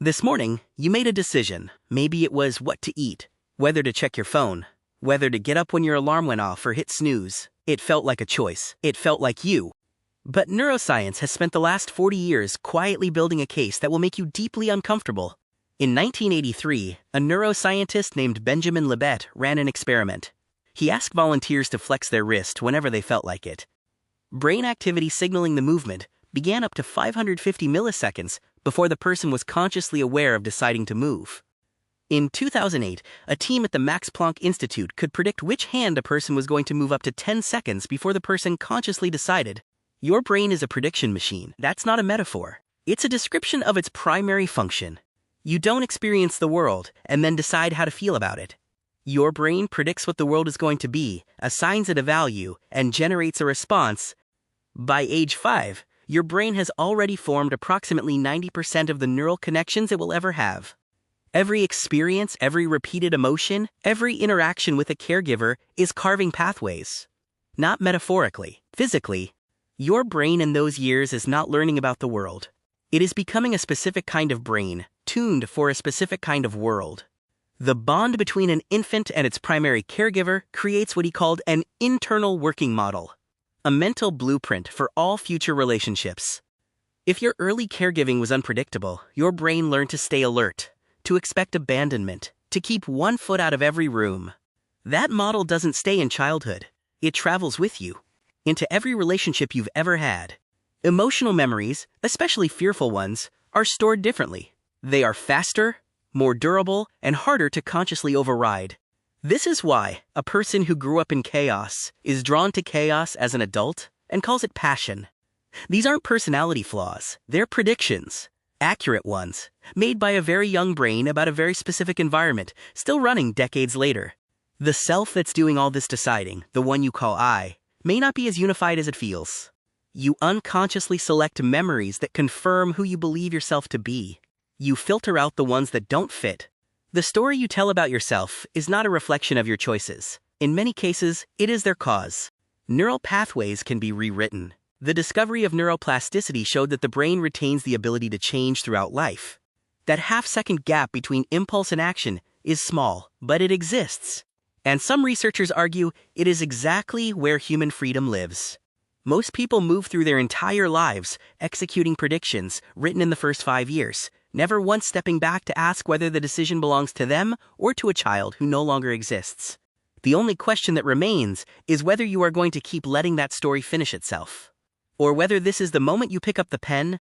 This morning, you made a decision. Maybe it was what to eat, whether to check your phone, whether to get up when your alarm went off or hit snooze. It felt like a choice. It felt like you. But neuroscience has spent the last 40 years quietly building a case that will make you deeply uncomfortable. In 1983, a neuroscientist named Benjamin Libet ran an experiment. He asked volunteers to flex their wrist whenever they felt like it. Brain activity signaling the movement began up to 550 milliseconds before the person was consciously aware of deciding to move. In 2008, a team at the Max Planck Institute could predict which hand a person was going to move up to 10 seconds before the person consciously decided. Your brain is a prediction machine. That's not a metaphor. It's a description of its primary function. You don't experience the world and then decide how to feel about it. Your brain predicts what the world is going to be, assigns it a value, and generates a response. By age 5, your brain has already formed approximately 90% of the neural connections it will ever have. Every experience, every repeated emotion, every interaction with a caregiver is carving pathways. Not metaphorically, physically. Your brain in those years is not learning about the world. It is becoming a specific kind of brain, tuned for a specific kind of world. The bond between an infant and its primary caregiver creates what he called an internal working model, a mental blueprint for all future relationships. If your early caregiving was unpredictable, your brain learned to stay alert, to expect abandonment, to keep one foot out of every room. That model doesn't stay in childhood. It travels with you into every relationship you've ever had. Emotional memories, especially fearful ones, are stored differently. They are faster, more durable, and harder to consciously override. This is why a person who grew up in chaos is drawn to chaos as an adult and calls it passion. These aren't personality flaws. They're predictions, accurate ones, made by a very young brain about a very specific environment, still running decades later. The self that's doing all this deciding, the one you call I, may not be as unified as it feels. You unconsciously select memories that confirm who you believe yourself to be. You filter out the ones that don't fit. The story you tell about yourself is not a reflection of your choices. In many cases, it is their cause. Neural pathways can be rewritten. The discovery of neuroplasticity showed that the brain retains the ability to change throughout life. That half-second gap between impulse and action is small, but it exists. And some researchers argue it is exactly where human freedom lives. Most people move through their entire lives executing predictions written in the first 5 years, never once stepping back to ask whether the decision belongs to them or to a child who no longer exists. The only question that remains is whether you are going to keep letting that story finish itself, or whether this is the moment you pick up the pen,